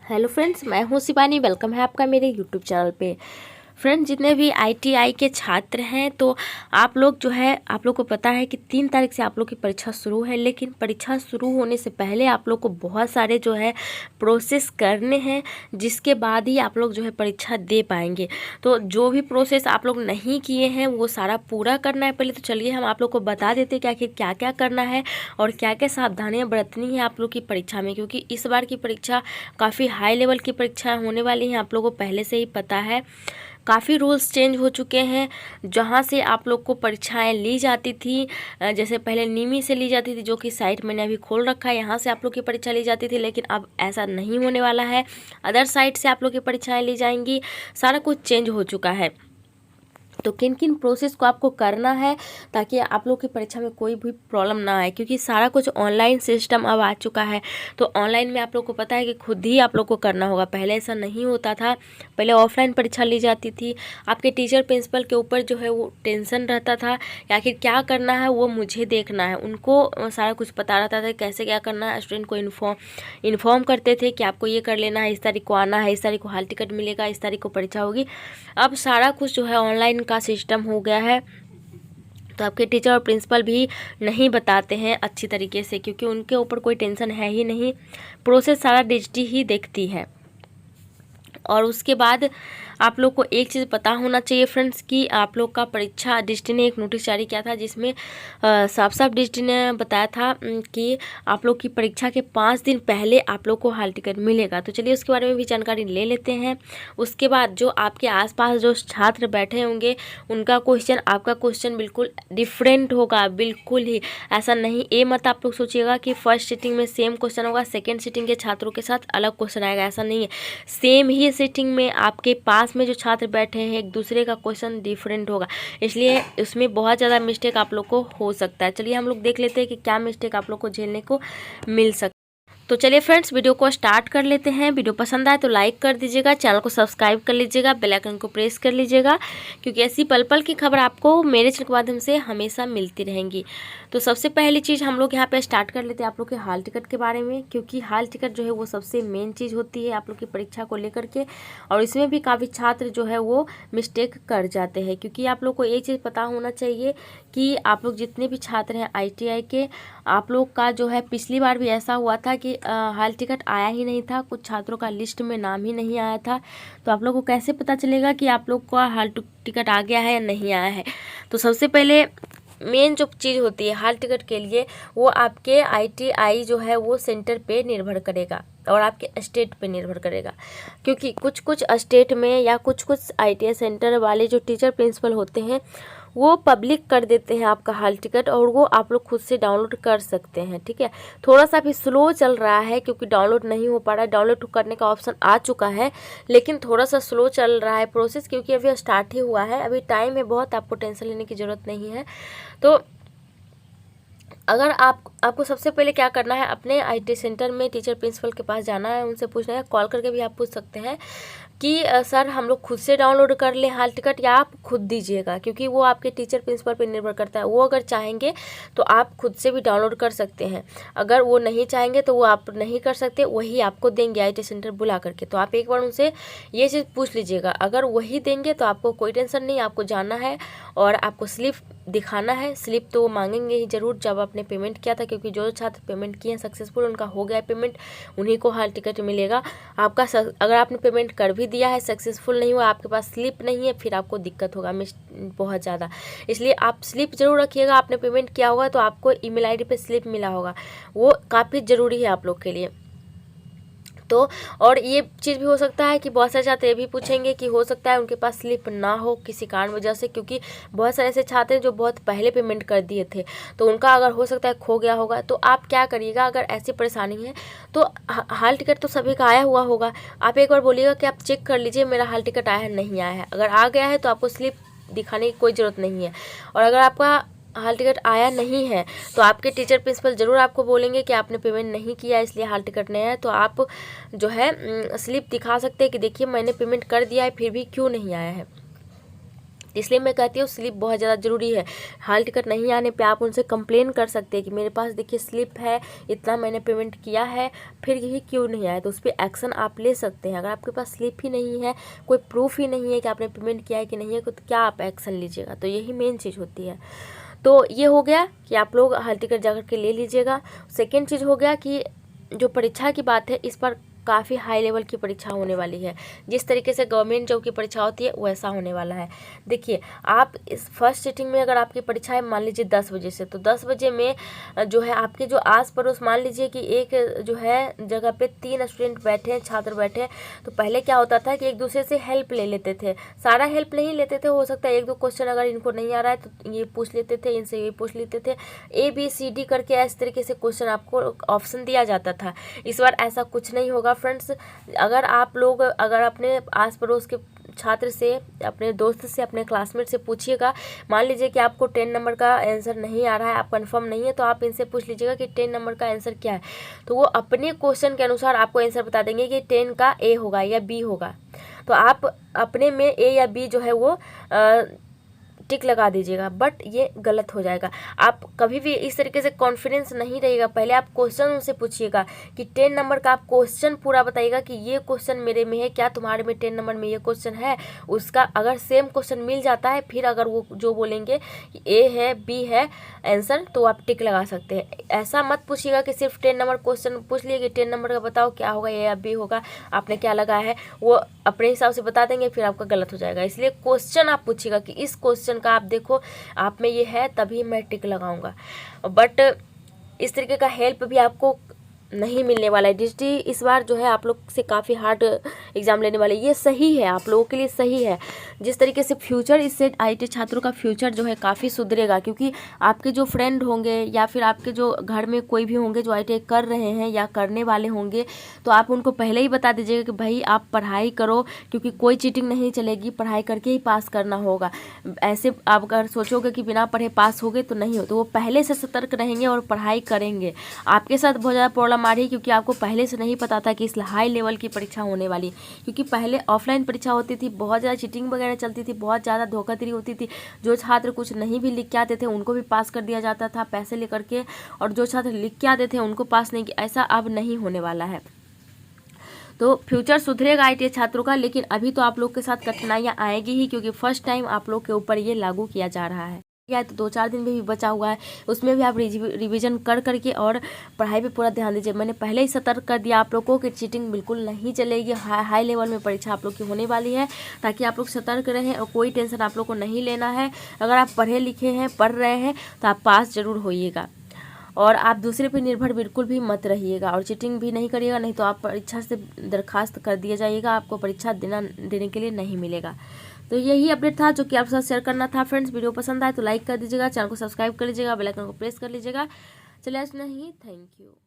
Hello friends, मैं हूं Shivani. Welcome है आपका मेरे यूट्यूब चैनल पे। फ्रेंड्स, जितने भी आईटीआई के छात्र हैं तो आप लोग जो है, आप लोग को पता है कि 3 तारीख से आप लोग की परीक्षा शुरू है। लेकिन परीक्षा शुरू होने से पहले आप लोग को बहुत सारे जो है प्रोसेस करने हैं, जिसके बाद ही आप लोग जो है परीक्षा दे पाएंगे। तो जो भी प्रोसेस आप लोग नहीं किए हैं वो सारा पूरा करना है पहले। तो चलिए हम आप लोग को बता देते हैं कि आखिर क्या क्या करना है और क्या क्या सावधानियाँ बरतनी है आप लोग की परीक्षा में, क्योंकि इस बार की परीक्षा काफ़ी हाई लेवल की परीक्षा होने वाली है। आप लोगों को पहले से ही पता है, काफ़ी रूल्स चेंज हो चुके हैं। जहाँ से आप लोग को परीक्षाएं ली जाती थी, जैसे पहले निमी से ली जाती थी, जो कि साइट मैंने अभी खोल रखा है, यहाँ से आप लोग की परीक्षा ली जाती थी। लेकिन अब ऐसा नहीं होने वाला है, अदर साइट से आप लोग की परीक्षाएं ली जाएंगी। सारा कुछ चेंज हो चुका है। तो किन किन प्रोसेस को आपको करना है ताकि आप लोग की परीक्षा में कोई भी प्रॉब्लम ना आए, क्योंकि सारा कुछ ऑनलाइन सिस्टम अब आ चुका है। तो ऑनलाइन में आप लोग को पता है कि खुद ही आप लोग को करना होगा। पहले ऐसा नहीं होता था, पहले ऑफलाइन परीक्षा ली जाती थी। आपके टीचर प्रिंसिपल के ऊपर जो है वो टेंशन रहता था कि आखिर क्या करना है वो मुझे देखना है। उनको सारा कुछ पता रहता था कैसे क्या करना है। स्टूडेंट को इन्फॉर्म करते थे कि आपको ये कर लेना है, इस तारीख को आना है, इस तारीख को हॉल टिकट मिलेगा, इस तारीख को परीक्षा होगी। अब सारा कुछ जो है ऑनलाइन का सिस्टम हो गया है। तो आपके टीचर और प्रिंसिपल भी नहीं बताते हैं अच्छी तरीके से, क्योंकि उनके ऊपर कोई टेंशन है ही नहीं। प्रोसेस सारा डिजिटली ही देखती है। और उसके बाद आप लोग को एक चीज़ पता होना चाहिए फ्रेंड्स, कि आप लोग का परीक्षा डिस्ट्री ने एक नोटिस जारी किया था, जिसमें साफ साफ डिस्ट्री ने बताया था कि आप लोग की परीक्षा के 5 दिन पहले आप लोग को हॉल टिकट मिलेगा। तो चलिए उसके बारे में भी जानकारी ले लेते हैं। उसके बाद जो आपके आसपास जो छात्र बैठे होंगे उनका क्वेश्चन, आपका क्वेश्चन बिल्कुल डिफरेंट होगा, बिल्कुल ही ऐसा नहीं। ये मत आप लोग सोचिएगा कि फर्स्ट सीटिंग में सेम क्वेश्चन होगा, सेकेंड सीटिंग के छात्रों के साथ अलग क्वेश्चन आएगा, ऐसा नहीं है। सेम ही सीटिंग में आपके पास में जो छात्र बैठे हैं एक दूसरे का क्वेश्चन डिफरेंट होगा, इसलिए उसमें बहुत ज़्यादा मिस्टेक आप लोग को हो सकता है। चलिए हम लोग देख लेते हैं कि क्या मिस्टेक आप लोग को झेलने को मिल सकता है। तो चलिए फ्रेंड्स, वीडियो को स्टार्ट कर लेते हैं। वीडियो पसंद आए तो लाइक कर दीजिएगा, चैनल को सब्सक्राइब कर लीजिएगा, बेल आइकन को प्रेस कर लीजिएगा, क्योंकि ऐसी पल पल की खबर आपको मेरे चैनल के माध्यम से हमेशा मिलती रहेंगी। तो सबसे पहली चीज़ हम लोग यहाँ पे स्टार्ट कर लेते हैं आप लोग के हॉल टिकट के बारे में, क्योंकि हॉल टिकट जो है वो सबसे मेन चीज़ होती है आप लोग की परीक्षा को लेकर के। और इसमें भी काफ़ी छात्र जो है वो मिस्टेक कर जाते हैं, क्योंकि आप लोग को एक चीज़ पता होना चाहिए कि आप लोग जितने भी छात्र हैं आईटीआई के, आप लोग का जो है पिछली बार भी ऐसा हुआ था कि हॉल टिकट आया ही नहीं था, कुछ छात्रों का लिस्ट में नाम ही नहीं आया था। तो आप लोग को कैसे पता चलेगा कि आप लोग का हॉल टिकट आ गया है या नहीं आया है? तो सबसे पहले मेन जो चीज़ होती है हॉल टिकट के लिए, वो आपके आईटीआई जो है वो सेंटर पे निर्भर करेगा और आपके स्टेट पे निर्भर करेगा। क्योंकि कुछ कुछ स्टेट में या कुछ कुछ आईटीआई सेंटर वाले जो टीचर प्रिंसिपल होते हैं वो पब्लिक कर देते हैं आपका हॉल टिकट, और वो आप लोग खुद से डाउनलोड कर सकते हैं। ठीक है, थोड़ा सा भी स्लो चल रहा है क्योंकि डाउनलोड नहीं हो पा रहा है। डाउनलोड करने का ऑप्शन आ चुका है, लेकिन थोड़ा सा स्लो चल रहा है प्रोसेस, क्योंकि अभी स्टार्ट ही हुआ है, अभी टाइम है बहुत, आपको टेंशन लेने की ज़रूरत नहीं है। तो अगर आपको सबसे पहले क्या करना है, अपने आईटी सेंटर में टीचर प्रिंसिपल के पास जाना है, उनसे पूछना है, कॉल करके भी आप पूछ सकते हैं कि सर हम लोग खुद से डाउनलोड कर लें हॉल टिकट या आप खुद दीजिएगा, क्योंकि वो आपके टीचर प्रिंसिपल पर निर्भर करता है। वो अगर चाहेंगे तो आप खुद से भी डाउनलोड कर सकते हैं, अगर वो नहीं चाहेंगे तो वो आप नहीं कर सकते, वही आपको देंगे आईटी सेंटर बुला करके। तो आप एक बार उनसे ये चीज़ पूछ लीजिएगा, अगर वही देंगे तो आपको कोई टेंशन नहीं, आपको जाना है और आपको स्लिप दिखाना है। स्लिप तो वो मांगेंगे ही ज़रूर जब आपने पेमेंट किया था, क्योंकि जो छात्र पेमेंट किए हैं सक्सेसफुल, उनका हो गया पेमेंट, उन्हीं को हॉल टिकट मिलेगा। आपका अगर आपने पेमेंट कर भी दिया है, सक्सेसफुल नहीं हुआ, आपके पास स्लिप नहीं है, फिर आपको दिक्कत होगा बहुत ज़्यादा। इसलिए आप स्लिप जरूर रखिएगा। आपने पेमेंट किया होगा तो आपको ईमेल आईडी पे स्लिप मिला होगा, वो काफ़ी ज़रूरी है आप लोग के लिए। तो और ये चीज़ भी हो सकता है कि बहुत सारे छात्र ये भी पूछेंगे कि हो सकता है उनके पास स्लिप ना हो किसी कारण वजह से, क्योंकि बहुत सारे ऐसे छात्र हैं जो बहुत पहले पेमेंट कर दिए थे, तो उनका अगर हो सकता है खो गया होगा। तो आप क्या करिएगा, अगर ऐसी परेशानी है तो हॉल टिकट तो सभी का आया हुआ होगा, आप एक बार बोलिएगा कि आप चेक कर लीजिए मेरा हॉल टिकट आया है नहीं आया है। अगर आ गया है तो आपको स्लिप दिखाने की कोई ज़रूरत नहीं है। और अगर आपका हॉल टिकट आया नहीं है तो आपके टीचर प्रिंसिपल ज़रूर आपको बोलेंगे कि आपने पेमेंट नहीं किया इसलिए हॉल टिकट नहीं आया। तो आप जो है स्लिप दिखा सकते हैं कि देखिए मैंने पेमेंट कर दिया है फिर भी क्यों नहीं आया है। इसलिए मैं कहती हूँ स्लिप बहुत ज़्यादा ज़रूरी है। हाल टिकट नहीं आने पे आप उनसे कंप्लेन कर सकते हैं कि मेरे पास देखिए स्लिप है, इतना मैंने पेमेंट किया है, फिर यही क्यों नहीं आया, तो उस पर एक्शन आप ले सकते हैं। अगर आपके पास स्लिप ही नहीं है, कोई प्रूफ ही नहीं है कि आपने पेमेंट किया है कि नहीं है, तो क्या आप एक्शन लीजिएगा। तो यही मेन चीज़ होती है। तो ये हो गया कि आप लोग हाल टिकट जा के ले लीजिएगा। सेकेंड चीज़ हो गया कि जो परीक्षा की बात है, इस पर काफ़ी हाई लेवल की परीक्षा होने वाली है। जिस तरीके से गवर्नमेंट जॉब की परीक्षा होती है वैसा होने वाला है। देखिए, आप इस फर्स्ट सिटिंग में अगर आपकी परीक्षा है मान लीजिए 10 बजे से, तो 10 बजे में जो है आपके जो आस पड़ोस, मान लीजिए कि एक जो है जगह पे 3 स्टूडेंट बैठे हैं, छात्र बैठे हैं, तो पहले क्या होता था कि एक दूसरे से हेल्प ले लेते थे। सारा हेल्प नहीं लेते थे, हो सकता है 1-2 क्वेश्चन अगर इनको नहीं आ रहा है तो ये पूछ लेते थे, इनसे ये पूछ लेते थे, ABCD करके इस तरीके से क्वेश्चन आपको ऑप्शन दिया जाता था। इस बार ऐसा कुछ नहीं होगा फ्रेंड्स। अगर आप लोग अगर अपने आस पड़ोस के छात्र से, अपने दोस्त से, अपने क्लासमेट से पूछिएगा, मान लीजिए कि आपको 10 नंबर का आंसर नहीं आ रहा है, आप कंफर्म नहीं है, तो आप इनसे पूछ लीजिएगा कि 10 नंबर का आंसर क्या है, तो वो अपने क्वेश्चन के अनुसार आपको आंसर बता देंगे कि 10 का A होगा या B होगा। तो आप अपने में A या B जो है वो टिक लगा दीजिएगा, बट ये गलत हो जाएगा। आप कभी भी इस तरीके से कॉन्फिडेंस नहीं रहेगा। पहले आप क्वेश्चन उनसे पूछिएगा कि 10 नंबर का आप क्वेश्चन पूरा बताइएगा कि ये क्वेश्चन मेरे में है, क्या तुम्हारे में 10 नंबर में ये क्वेश्चन है। उसका अगर सेम क्वेश्चन मिल जाता है, फिर अगर वो जो बोलेंगे कि A है B है आंसर, तो आप टिक लगा सकते हैं। ऐसा मत पूछिएगा कि सिर्फ 10 नंबर क्वेश्चन पूछ लिए कि 10 नंबर का बताओ क्या होगा, A या B होगा, आपने क्या लगाया है, वो अपने हिसाब से बता देंगे, फिर आपका गलत हो जाएगा। इसलिए क्वेश्चन आप पूछिएगा कि इस क्वेश्चन का आप देखो आप में ये है तभी मैं टिक लगाऊंगा। बट इस तरीके का हेल्प भी आपको नहीं मिलने वाला है। DST इस बार जो है आप लोग से काफ़ी हार्ड एग्ज़ाम लेने वाले, ये सही है, आप लोगों के लिए सही है। जिस तरीके से फ्यूचर, इससे IT छात्रों का फ्यूचर जो है काफ़ी सुधरेगा, क्योंकि आपके जो फ्रेंड होंगे या फिर आपके जो घर में कोई भी होंगे जो ITI कर रहे हैं या करने वाले होंगे, तो आप उनको पहले ही बता दीजिएगा कि भाई आप पढ़ाई करो, क्योंकि कोई चीटिंग नहीं चलेगी, पढ़ाई करके ही पास करना होगा। ऐसे आप अगर सोचोगे कि बिना पढ़े पास होगे तो नहीं हो, तो वो पहले से सतर्क रहेंगे और पढ़ाई करेंगे। आपके साथ बहुत ज़्यादा प्रॉब्लम आ रही है क्योंकि आपको पहले से नहीं पता था कि इस हाई लेवल की परीक्षा होने वाली, क्योंकि पहले ऑफलाइन परीक्षा होती थी, बहुत ज़्यादा चीटिंग वगैरह चलती थी, बहुत ज़्यादा धोखाधड़ी होती थी। जो छात्र कुछ नहीं भी लिख के आते थे उनको भी पास कर दिया जाता था पैसे लेकर के, और जो छात्र लिख के आते थे उनको पास नहीं किया। ऐसा अब नहीं होने वाला है। तो फ्यूचर सुधरेगा ITI छात्रों का, लेकिन अभी तो आप लोग के साथ कठिनाइयाँ आएगी ही, क्योंकि फर्स्ट टाइम आप लोग के ऊपर ये लागू किया जा रहा है। या तो 2-4 दिन में भी बचा हुआ है, उसमें भी आप रिवीजन कर करके और पढ़ाई पे पूरा ध्यान दीजिए। मैंने पहले ही सतर्क कर दिया आप लोगों को कि चीटिंग बिल्कुल नहीं चलेगी। हाई लेवल में परीक्षा आप लोग की होने वाली है, ताकि आप लोग सतर्क रहें और कोई टेंशन आप लोग को नहीं लेना है। अगर आप पढ़े लिखे हैं, पढ़ रहे हैं, तो आप पास ज़रूर होइएगा, और आप दूसरे पे निर्भर बिल्कुल भी मत रहिएगा, और चीटिंग भी नहीं करिएगा, नहीं तो आप परीक्षा से दरखास्त कर दिया जाएगा, आपको परीक्षा देने के लिए नहीं मिलेगा। तो यही अपडेट था जो कि आपके साथ शेयर करना था फ्रेंड्स। वीडियो पसंद आए तो लाइक कर दीजिएगा, चैनल को सब्सक्राइब कर लीजिएगा, बेल आइकन को प्रेस कर लीजिएगा। चलिए आज नहीं, थैंक यू।